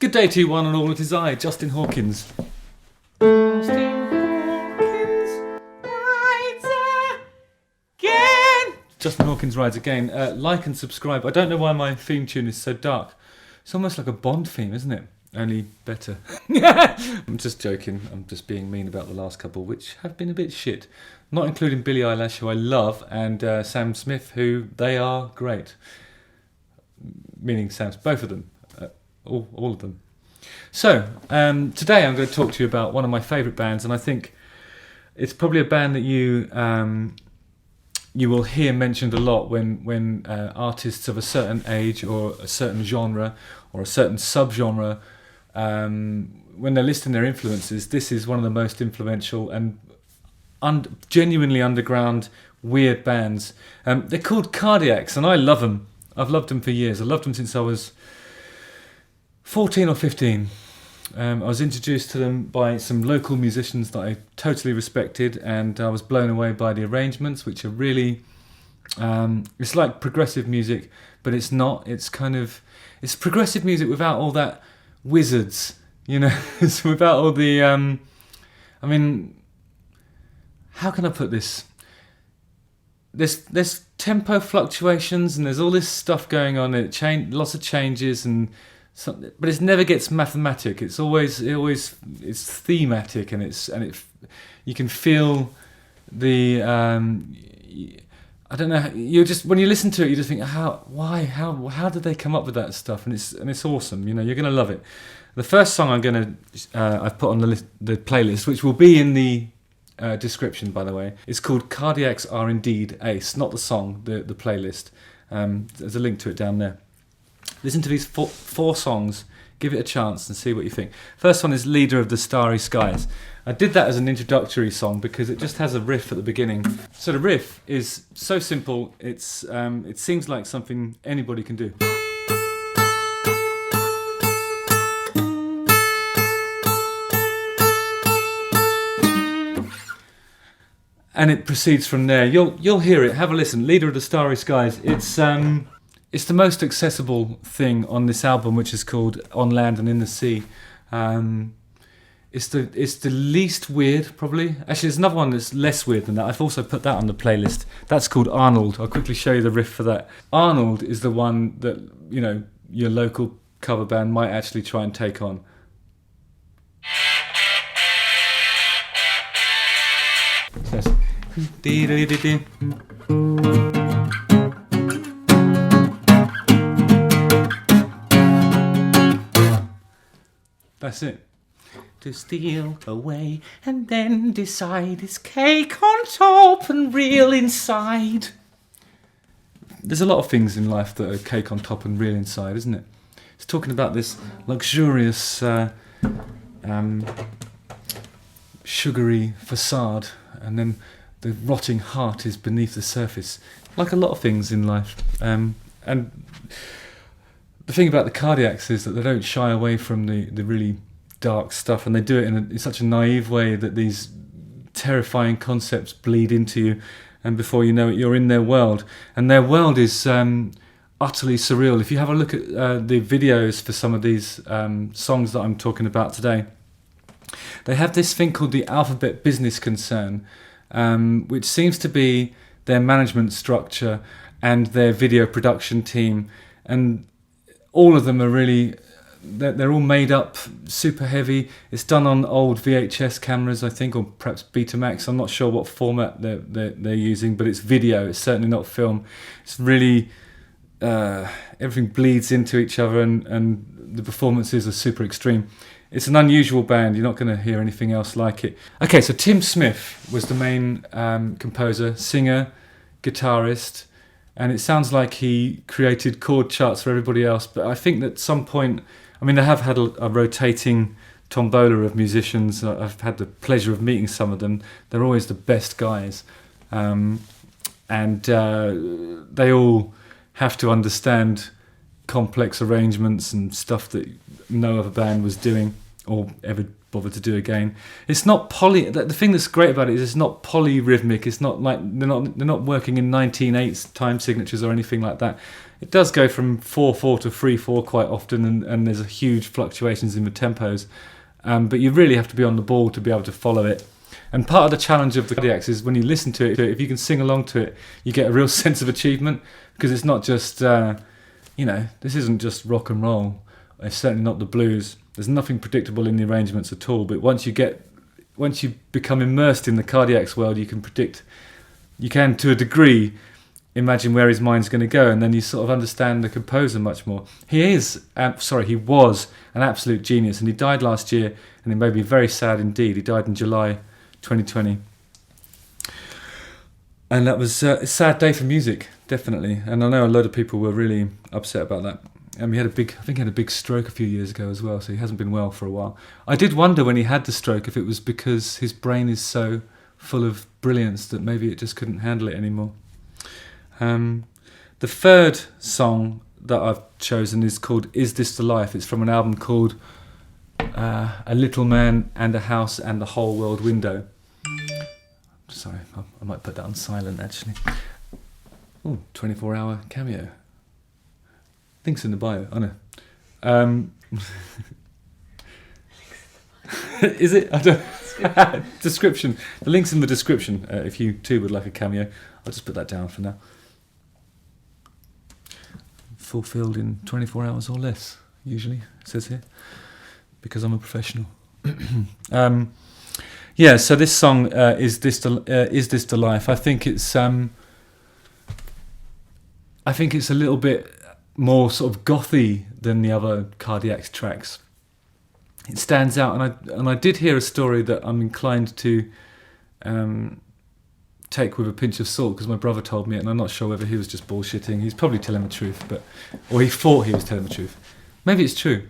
Good day to you one and all, it is I, Justin Hawkins. Justin Hawkins rides again. Justin Hawkins rides again. Like and subscribe. I don't know why my theme tune is so dark. It's almost like a Bond theme, isn't it? Only better. I'm just joking. I'm just being mean about the last couple, which have been a bit shit. Not including Billie Eilish, who I love, and Sam Smith, who they are great. Meaning Sam's, both of them. All of them. So, today I'm going to talk to you about one of my favourite bands, and I think it's probably a band that you will hear mentioned a lot when artists of a certain age or a certain genre or a certain subgenre, when they're listing their influences, this is one of the most influential and genuinely underground, weird bands. They're called Cardiacs, and I love them. I've loved them for years. I loved them since I was 14 or 15. I was introduced to them by some local musicians that I totally respected, and I was blown away by the arrangements, which are really, it's like progressive music, but it's not. It's it's progressive music without all that wizards, you know. It's without all the, I mean, how can I put this? There's tempo fluctuations, and there's all this stuff going on. Lots of changes and. But it never gets mathematic. It's always thematic, and you can feel the I don't know. You just when you listen to it, you just think how did they come up with that stuff? And it's awesome. You know, you're gonna love it. The first song I've put on the playlist, which will be in the description, by the way. It's called "Cardiacs Are Indeed Ace," not the song, the playlist. There's a link to it down there. Listen to these four songs, give it a chance and see what you think. First one is Leader of the Starry Skies. I did that as an introductory song because it just has a riff at the beginning. So the riff is so simple, it seems like something anybody can do. And it proceeds from there. You'll hear it, have a listen. Leader of the Starry Skies. It's the most accessible thing on this album, which is called On Land and in the Sea. It's the least weird, probably. Actually, there's another one that's less weird than that. I've also put that on the playlist. That's called Arnold. I'll quickly show you the riff for that. Arnold is the one that, you know, your local cover band might actually try and take on. So that's it. To steal away and then decide it's cake on top and real inside. There's a lot of things in life that are cake on top and real inside, isn't it? It's talking about this luxurious, sugary facade, and then the rotting heart is beneath the surface, like a lot of things in life. And the thing about the Cardiacs is that they don't shy away from the really dark stuff, and they do it in such a naive way that these terrifying concepts bleed into you, and before you know it, you're in their world. And their world is utterly surreal. If you have a look at the videos for some of these songs that I'm talking about today, they have this thing called the Alphabet Business Concern, which seems to be their management structure and their video production team, and all of them are really, they're all made up, super heavy. It's done on old VHS cameras, I think, or perhaps Betamax. I'm not sure what format they're using, but it's video. It's certainly not film. It's really, everything bleeds into each other, and the performances are super extreme. It's an unusual band. You're not going to hear anything else like it. Okay, so Tim Smith was the main composer, singer, guitarist, and it sounds like he created chord charts for everybody else. But I think that at some point, I mean, they have had a rotating tombola of musicians. I've had the pleasure of meeting some of them. They're always the best guys. And they all have to understand complex arrangements and stuff that no other band was doing or ever bother to do again. It's not the thing that's great about it is it's not polyrhythmic. It's not like they're not working in 19/8 time signatures or anything like that. It does go from 4/4 to 3/4 quite often, and there's a huge fluctuations in the tempos. But you really have to be on the ball to be able to follow it. And part of the challenge of the cardiacs is when you listen to it, if you can sing along to it, you get a real sense of achievement, because it's not just, this isn't just rock and roll. It's certainly not the blues. There's nothing predictable in the arrangements at all. But once you become immersed in the cardiacs world, you can to a degree imagine where his mind's going to go, and then you sort of understand the composer much more. He was an absolute genius, and he died last year, and it made me very sad indeed. He died in July 2020, and that was a sad day for music, definitely. And I know a lot of people were really upset about that. And he had a big stroke a few years ago as well, so he hasn't been well for a while. I did wonder when he had the stroke if it was because his brain is so full of brilliance that maybe it just couldn't handle it anymore. The third song that I've chosen is called "Is This the Life?" It's from an album called A Little Man and a House and the Whole World Window. Sorry, I might put that on silent actually. Oh, 24-hour cameo. Link's in the bio, I know. Is it? I don't. Description. The link's in the description if you too would like a cameo. I'll just put that down for now. Fulfilled in 24 hours or less, usually, it says here, because I'm a professional. So this song, Is This the Life? I think it's a little bit more sort of gothy than the other Cardiacs tracks. It stands out, and I did hear a story that I'm inclined to take with a pinch of salt, because my brother told me it, and I'm not sure whether he was just bullshitting. He's probably telling the truth, or he thought he was telling the truth. Maybe it's true.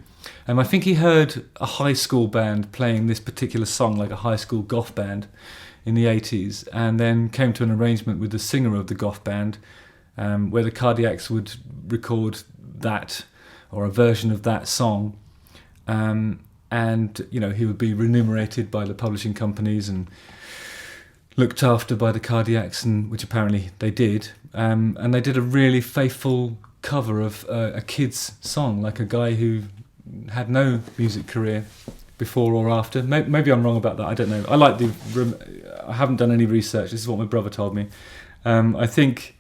I think he heard a high school band playing this particular song, like a high school goth band in the 80s, and then came to an arrangement with the singer of the goth band, where the Cardiacs would record that, or a version of that song, and he would be remunerated by the publishing companies and looked after by the Cardiacs, which apparently they did, and they did a really faithful cover of a kid's song, like a guy who had no music career before or after. Maybe I'm wrong about that, I don't know. I haven't done any research, this is what my brother told me. I think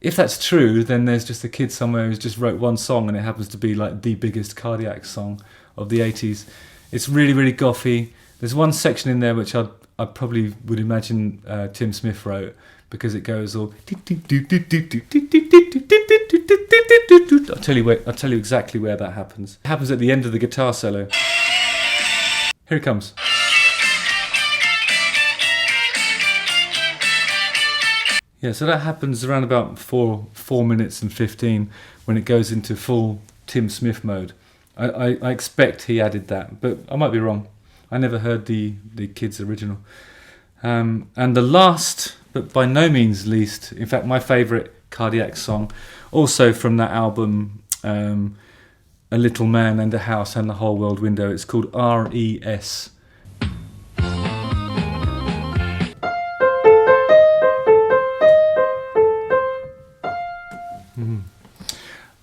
if that's true, then there's just a kid somewhere who's just wrote one song, and it happens to be like the biggest Cardiac song of the 80s. It's really, really gothy. There's one section in there which I probably would imagine Tim Smith wrote, because it goes all. I'll tell you exactly where that happens. It happens at the end of the guitar solo. Here it comes. Yeah, so that happens around about 4 minutes and 15 when it goes into full Tim Smith mode. I expect he added that, but I might be wrong. I never heard the kids' original. And the last, but by no means least, in fact my favourite Cardiac song, also from that album, A Little Man and a House and the Whole World Window, it's called R.E.S.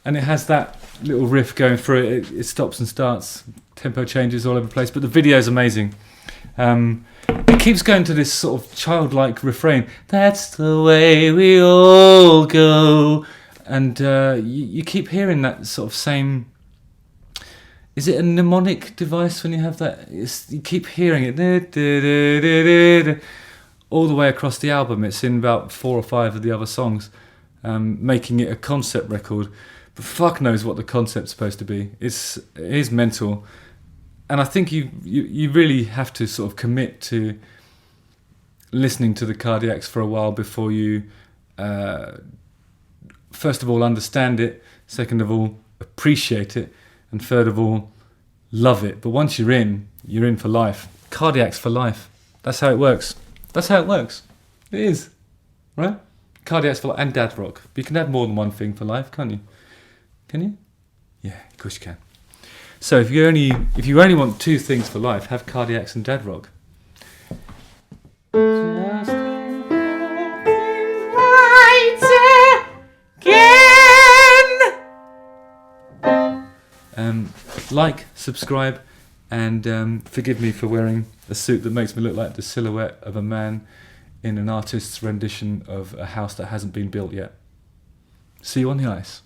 And it has that little riff going through it. It stops and starts, tempo changes all over the place, but the video is amazing. It keeps going to this sort of childlike refrain. That's the way we all go, and you keep hearing that sort of same. Is it a mnemonic device when you have that? You keep hearing it all the way across the album. It's in about 4 or 5 of the other songs, making it a concept record. But fuck knows what the concept's supposed to be. It is mental. And I think you really have to sort of commit to listening to the Cardiacs for a while before you, first of all, understand it, second of all, appreciate it, and third of all, love it. But once you're in for life. Cardiacs for life. That's how it works. It is. Right? Cardiacs for life and dad rock. But you can have more than one thing for life, can't you? Can you? Yeah, of course you can. So if you only want two things for life, have cardiacs and dad rock. Just again. Like, subscribe, and forgive me for wearing a suit that makes me look like the silhouette of a man in an artist's rendition of a house that hasn't been built yet. See you on the ice.